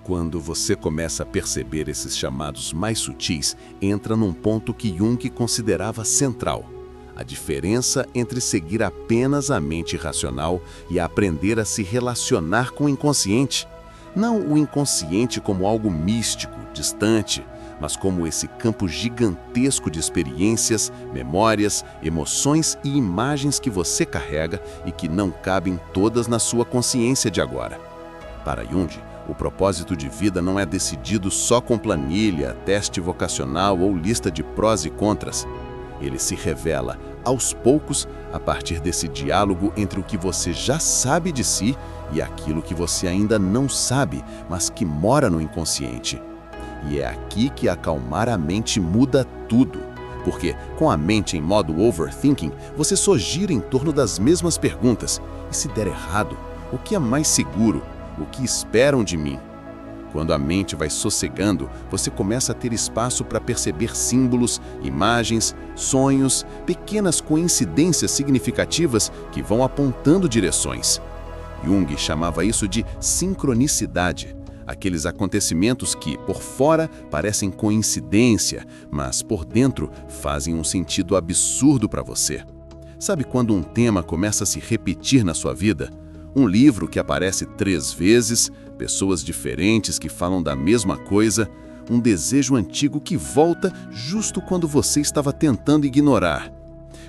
Quando você começa a perceber esses chamados mais sutis, entra num ponto que Jung considerava central: a diferença entre seguir apenas a mente racional e aprender a se relacionar com o inconsciente. Não o inconsciente como algo místico, distante, mas como esse campo gigantesco de experiências, memórias, emoções e imagens que você carrega e que não cabem todas na sua consciência de agora. Para Jung, o propósito de vida não é decidido só com planilha, teste vocacional ou lista de prós e contras. Ele se revela, aos poucos, a partir desse diálogo entre o que você já sabe de si e aquilo que você ainda não sabe, mas que mora no inconsciente. E é aqui que acalmar a mente muda tudo. Porque, com a mente em modo overthinking, você só gira em torno das mesmas perguntas. E se der errado, o que é mais seguro? O que esperam de mim? Quando a mente vai sossegando, você começa a ter espaço para perceber símbolos, imagens, sonhos, pequenas coincidências significativas que vão apontando direções. Jung chamava isso de sincronicidade. Aqueles acontecimentos que, por fora, parecem coincidência, mas por dentro fazem um sentido absurdo para você. Sabe quando um tema começa a se repetir na sua vida? Um livro que aparece 3 vezes, pessoas diferentes que falam da mesma coisa, um desejo antigo que volta justo quando você estava tentando ignorar.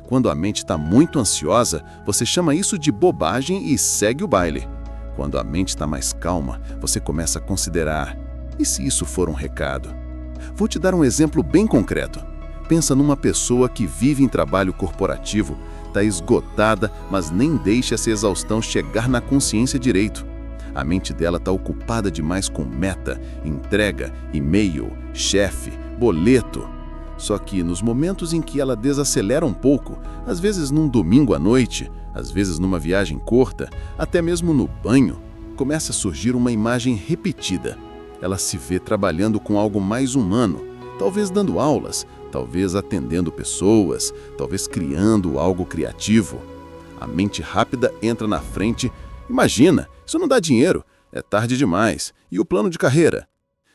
Quando a mente está muito ansiosa, você chama isso de bobagem e segue o baile. Quando a mente está mais calma, você começa a considerar: e se isso for um recado? Vou te dar um exemplo bem concreto. Pensa numa pessoa que vive em trabalho corporativo, está esgotada, mas nem deixa essa exaustão chegar na consciência direito. A mente dela está ocupada demais com meta, entrega, e-mail, chefe, boleto. Só que nos momentos em que ela desacelera um pouco, às vezes num domingo à noite, às vezes numa viagem curta, até mesmo no banho, começa a surgir uma imagem repetida. Ela se vê trabalhando com algo mais humano, talvez dando aulas, talvez atendendo pessoas, talvez criando algo criativo. A mente rápida entra na frente. Imagina, isso não dá dinheiro, é tarde demais. E o plano de carreira?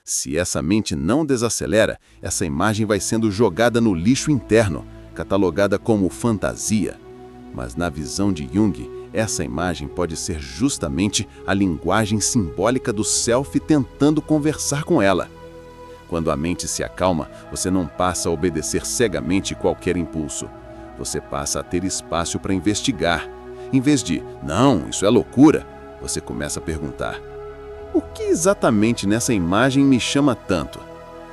Se essa mente não desacelera, essa imagem vai sendo jogada no lixo interno, catalogada como fantasia. Mas na visão de Jung, essa imagem pode ser justamente a linguagem simbólica do self tentando conversar com ela. Quando a mente se acalma, você não passa a obedecer cegamente qualquer impulso. Você passa a ter espaço para investigar. Em vez de, não, isso é loucura, você começa a perguntar: o que exatamente nessa imagem me chama tanto?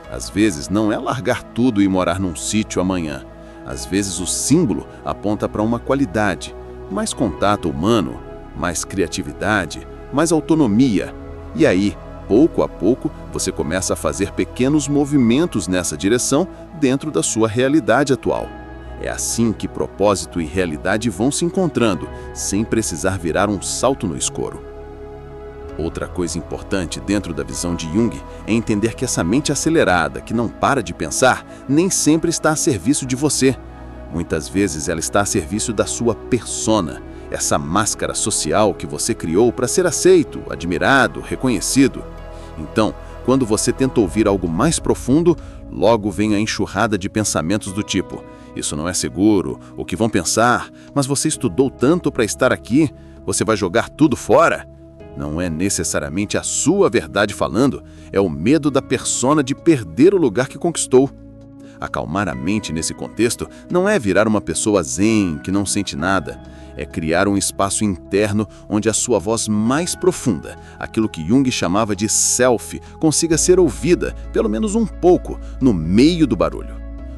Às vezes não é largar tudo e morar num sítio amanhã. Às vezes o símbolo aponta para uma qualidade: mais contato humano, mais criatividade, mais autonomia. E aí, pouco a pouco, você começa a fazer pequenos movimentos nessa direção dentro da sua realidade atual. É assim que propósito e realidade vão se encontrando, sem precisar virar um salto no escuro. Outra coisa importante dentro da visão de Jung é entender que essa mente acelerada, que não para de pensar, nem sempre está a serviço de você. Muitas vezes ela está a serviço da sua persona, essa máscara social que você criou para ser aceito, admirado, reconhecido. Então, quando você tenta ouvir algo mais profundo, logo vem a enxurrada de pensamentos do tipo: isso não é seguro, o que vão pensar? Mas você estudou tanto para estar aqui, você vai jogar tudo fora? Não é necessariamente a sua verdade falando, é o medo da persona de perder o lugar que conquistou. Acalmar a mente nesse contexto não é virar uma pessoa zen, que não sente nada. É criar um espaço interno onde a sua voz mais profunda, aquilo que Jung chamava de self, consiga ser ouvida, pelo menos um pouco, no meio do barulho.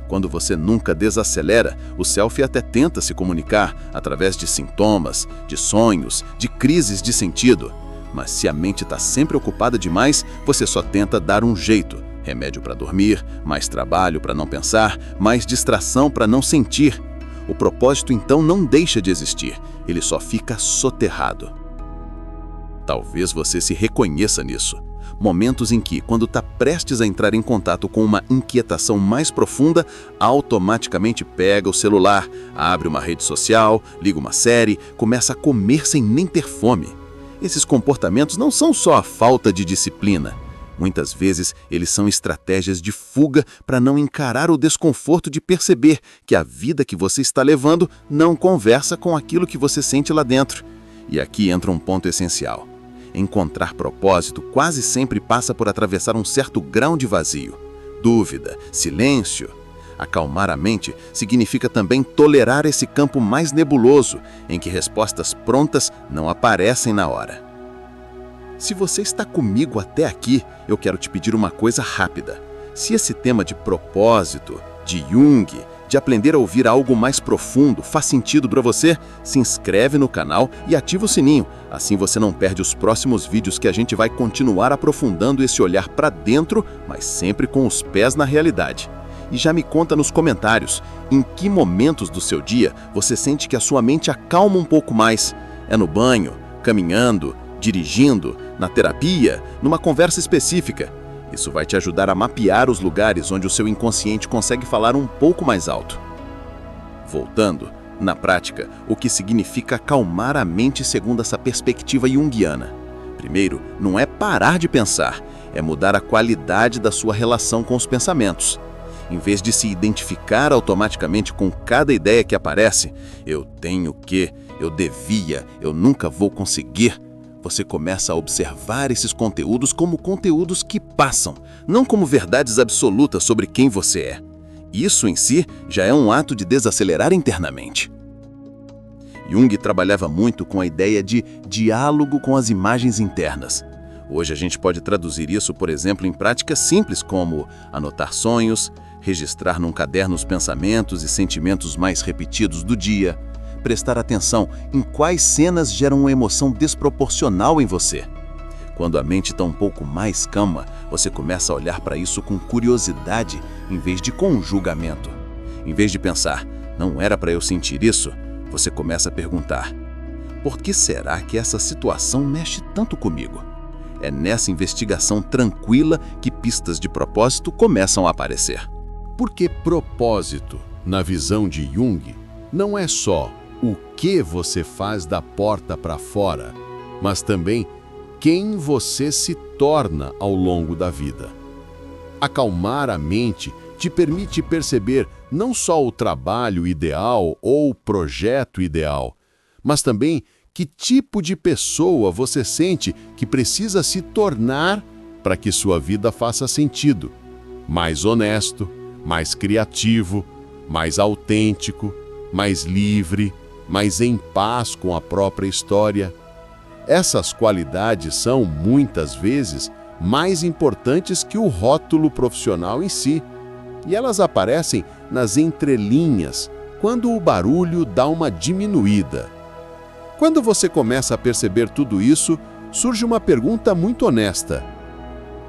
Quando você nunca desacelera, o self até tenta se comunicar através de sintomas, de sonhos, de crises de sentido. Mas se a mente está sempre ocupada demais, você só tenta dar um jeito. Remédio para dormir, mais trabalho para não pensar, mais distração para não sentir. O propósito então não deixa de existir, ele só fica soterrado. Talvez você se reconheça nisso. Momentos em que, quando está prestes a entrar em contato com uma inquietação mais profunda, automaticamente pega o celular, abre uma rede social, liga uma série, começa a comer sem nem ter fome. Esses comportamentos não são só a falta de disciplina. Muitas vezes, eles são estratégias de fuga para não encarar o desconforto de perceber que a vida que você está levando não conversa com aquilo que você sente lá dentro. E aqui entra um ponto essencial. Encontrar propósito quase sempre passa por atravessar um certo grau de vazio, dúvida, silêncio. Acalmar a mente significa também tolerar esse campo mais nebuloso, em que respostas prontas não aparecem na hora. Se você está comigo até aqui, eu quero te pedir uma coisa rápida. Se esse tema de propósito, de Jung, de aprender a ouvir algo mais profundo faz sentido para você, se inscreve no canal e ativa o sininho. Assim você não perde os próximos vídeos que a gente vai continuar aprofundando esse olhar para dentro, mas sempre com os pés na realidade. E já me conta nos comentários, em que momentos do seu dia você sente que a sua mente acalma um pouco mais? É no banho, caminhando, dirigindo, na terapia, numa conversa específica? Isso vai te ajudar a mapear os lugares onde o seu inconsciente consegue falar um pouco mais alto. Voltando, na prática, o que significa acalmar a mente segundo essa perspectiva junguiana? Primeiro, não é parar de pensar, é mudar a qualidade da sua relação com os pensamentos. Em vez de se identificar automaticamente com cada ideia que aparece, eu tenho que, eu devia, eu nunca vou conseguir, você começa a observar esses conteúdos como conteúdos que passam, não como verdades absolutas sobre quem você é. Isso em si já é um ato de desacelerar internamente. Jung trabalhava muito com a ideia de diálogo com as imagens internas. Hoje a gente pode traduzir isso, por exemplo, em práticas simples como anotar sonhos, registrar num caderno os pensamentos e sentimentos mais repetidos do dia, prestar atenção em quais cenas geram uma emoção desproporcional em você. Quando a mente está um pouco mais calma, você começa a olhar para isso com curiosidade em vez de com julgamento. Em vez de pensar, não era para eu sentir isso, você começa a perguntar, por que será que essa situação mexe tanto comigo? É nessa investigação tranquila que pistas de propósito começam a aparecer. Porque propósito, na visão de Jung, não é só o que você faz da porta para fora, mas também quem você se torna ao longo da vida. Acalmar a mente te permite perceber não só o trabalho ideal ou o projeto ideal, mas também que tipo de pessoa você sente que precisa se tornar para que sua vida faça sentido. Mais honesto, mais criativo, mais autêntico, mais livre, mais em paz com a própria história. Essas qualidades são, muitas vezes, mais importantes que o rótulo profissional em si, e elas aparecem nas entrelinhas, quando o barulho dá uma diminuída. Quando você começa a perceber tudo isso, surge uma pergunta muito honesta.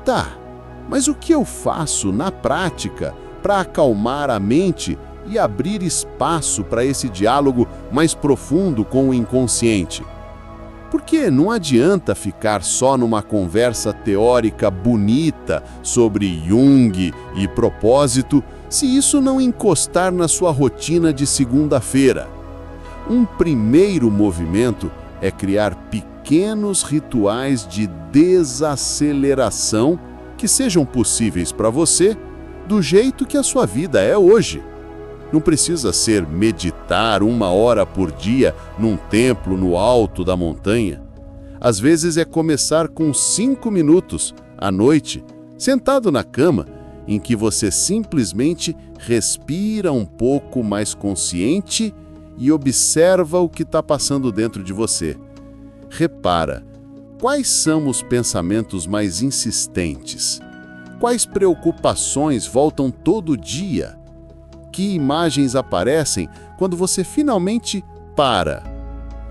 Tá, mas o que eu faço na prática para acalmar a mente e abrir espaço para esse diálogo mais profundo com o inconsciente? Porque não adianta ficar só numa conversa teórica bonita sobre Jung e propósito se isso não encostar na sua rotina de segunda-feira. Um primeiro movimento é criar pequenos rituais de desaceleração que sejam possíveis para você do jeito que a sua vida é hoje. Não precisa ser meditar 1 hora por dia num templo no alto da montanha. Às vezes é começar com 5 minutos à noite, sentado na cama, em que você simplesmente respira um pouco mais consciente e observa o que está passando dentro de você. Repara, quais são os pensamentos mais insistentes? Quais preocupações voltam todo dia? Que imagens aparecem quando você finalmente para?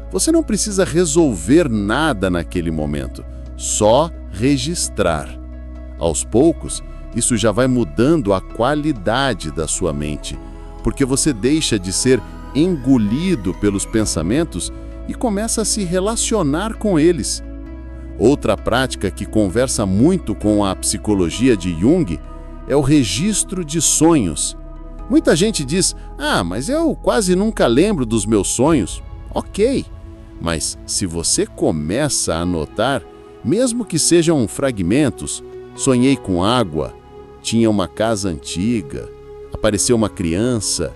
Você não precisa resolver nada naquele momento, só registrar. Aos poucos, isso já vai mudando a qualidade da sua mente, porque você deixa de ser engolido pelos pensamentos e começa a se relacionar com eles. Outra prática que conversa muito com a psicologia de Jung é o registro de sonhos. Muita gente diz, mas eu quase nunca lembro dos meus sonhos. Ok, mas se você começa a anotar, mesmo que sejam fragmentos, sonhei com água, tinha uma casa antiga, apareceu uma criança.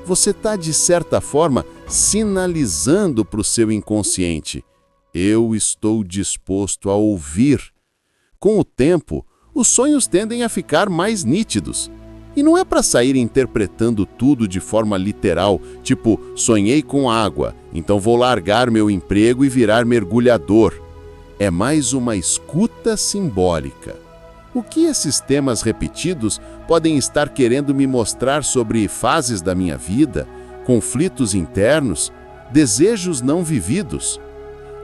Você está, de certa forma, sinalizando para o seu inconsciente: eu estou disposto a ouvir. Com o tempo, os sonhos tendem a ficar mais nítidos. E não é para sair interpretando tudo de forma literal, tipo, sonhei com água, então vou largar meu emprego e virar mergulhador. É mais uma escuta simbólica. O que esses temas repetidos podem estar querendo me mostrar sobre fases da minha vida, conflitos internos, desejos não vividos?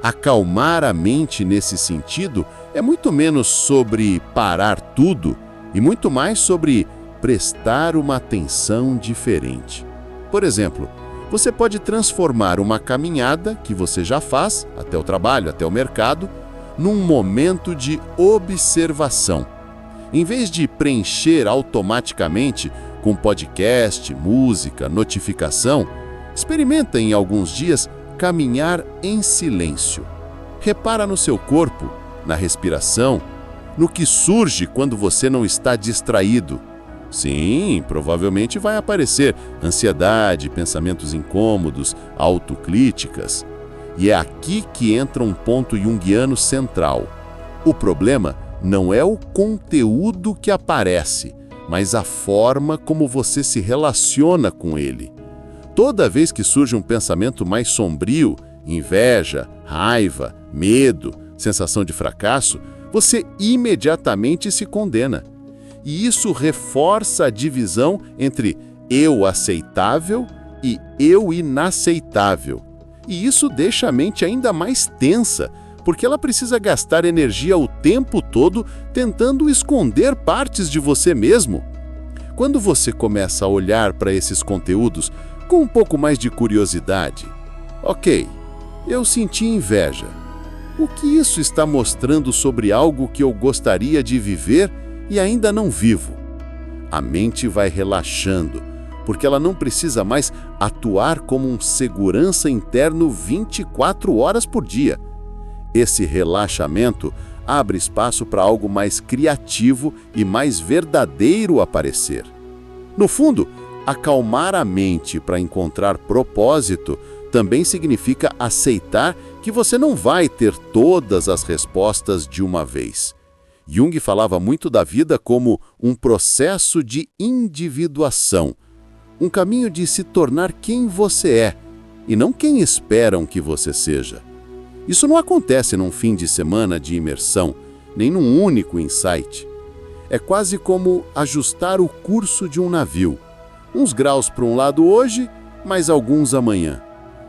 Acalmar a mente nesse sentido é muito menos sobre parar tudo e muito mais sobre prestar uma atenção diferente. Por exemplo, você pode transformar uma caminhada que você já faz, até o trabalho, até o mercado, num momento de observação. Em vez de preencher automaticamente com podcast, música, notificação, experimenta em alguns dias caminhar em silêncio. Repara no seu corpo, na respiração, no que surge quando você não está distraído. Sim, provavelmente vai aparecer ansiedade, pensamentos incômodos, autocríticas. E é aqui que entra um ponto junguiano central. O problema não é o conteúdo que aparece, mas a forma como você se relaciona com ele. Toda vez que surge um pensamento mais sombrio, inveja, raiva, medo, sensação de fracasso, você imediatamente se condena. E isso reforça a divisão entre eu aceitável e eu inaceitável. E isso deixa a mente ainda mais tensa, porque ela precisa gastar energia o tempo todo tentando esconder partes de você mesmo. Quando você começa a olhar para esses conteúdos com um pouco mais de curiosidade, ok, eu senti inveja. O que isso está mostrando sobre algo que eu gostaria de viver e ainda não vivo? A mente vai relaxando, porque ela não precisa mais atuar como um segurança interno 24 horas por dia. Esse relaxamento abre espaço para algo mais criativo e mais verdadeiro aparecer. No fundo, acalmar a mente para encontrar propósito também significa aceitar que você não vai ter todas as respostas de uma vez. Jung falava muito da vida como um processo de individuação, um caminho de se tornar quem você é, e não quem esperam que você seja. Isso não acontece num fim de semana de imersão, nem num único insight. É quase como ajustar o curso de um navio. Uns graus para um lado hoje, mais alguns amanhã.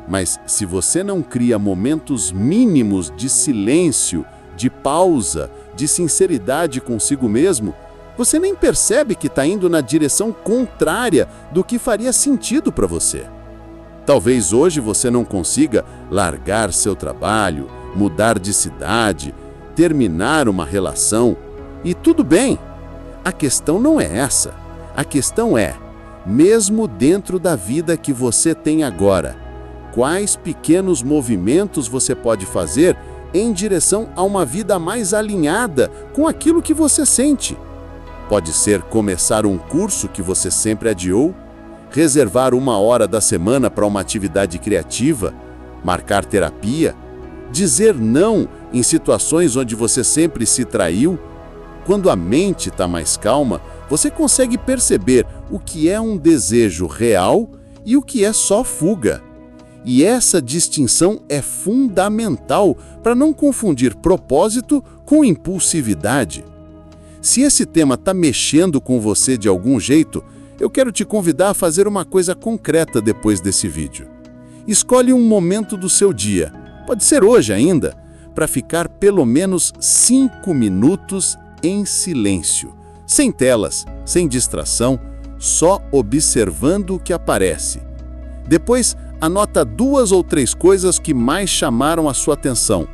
Mas se você não cria momentos mínimos de silêncio, de pausa, de sinceridade consigo mesmo, você nem percebe que está indo na direção contrária do que faria sentido para você. Talvez hoje você não consiga largar seu trabalho, mudar de cidade, terminar uma relação. E tudo bem. A questão não é essa. A questão é, mesmo dentro da vida que você tem agora, quais pequenos movimentos você pode fazer em direção a uma vida mais alinhada com aquilo que você sente? Pode ser começar um curso que você sempre adiou, reservar 1 hora da semana para uma atividade criativa, marcar terapia, dizer não em situações onde você sempre se traiu. Quando a mente está mais calma, você consegue perceber o que é um desejo real e o que é só fuga. E essa distinção é fundamental para não confundir propósito com impulsividade. Se esse tema está mexendo com você de algum jeito, eu quero te convidar a fazer uma coisa concreta depois desse vídeo. Escolhe um momento do seu dia, pode ser hoje ainda, para ficar pelo menos 5 minutos em silêncio, sem telas, sem distração, só observando o que aparece. Depois, anota 2 ou 3 coisas que mais chamaram a sua atenção.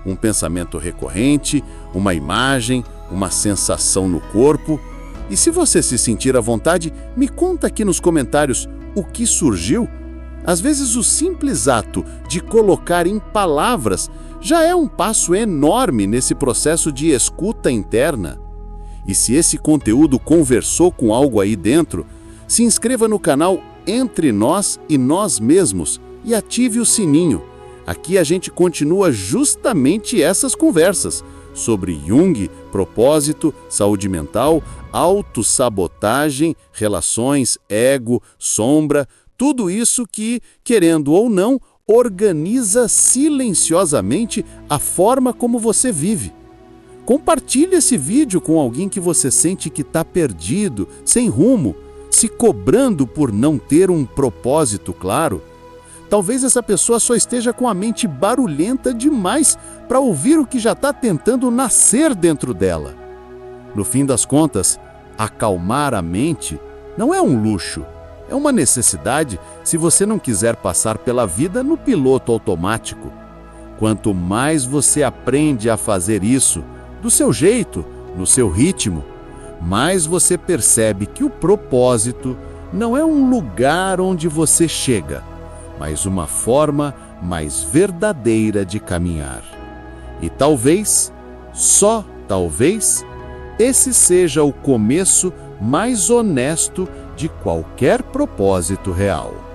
Um pensamento recorrente, uma imagem, uma sensação no corpo. E se você se sentir à vontade, me conta aqui nos comentários o que surgiu. Às vezes o simples ato de colocar em palavras já é um passo enorme nesse processo de escuta interna. E se esse conteúdo conversou com algo aí dentro, se inscreva no canal Entre Nós e Nós Mesmos e ative o sininho. Aqui a gente continua justamente essas conversas sobre Jung, propósito, saúde mental, autossabotagem, relações, ego, sombra, tudo isso que, querendo ou não, organiza silenciosamente a forma como você vive. Compartilhe esse vídeo com alguém que você sente que está perdido, sem rumo, se cobrando por não ter um propósito claro. Talvez essa pessoa só esteja com a mente barulhenta demais para ouvir o que já está tentando nascer dentro dela. No fim das contas, acalmar a mente não é um luxo, é uma necessidade se você não quiser passar pela vida no piloto automático. Quanto mais você aprende a fazer isso, do seu jeito, no seu ritmo, mais você percebe que o propósito não é um lugar onde você chega, mas uma forma mais verdadeira de caminhar. E talvez, só talvez, esse seja o começo mais honesto de qualquer propósito real.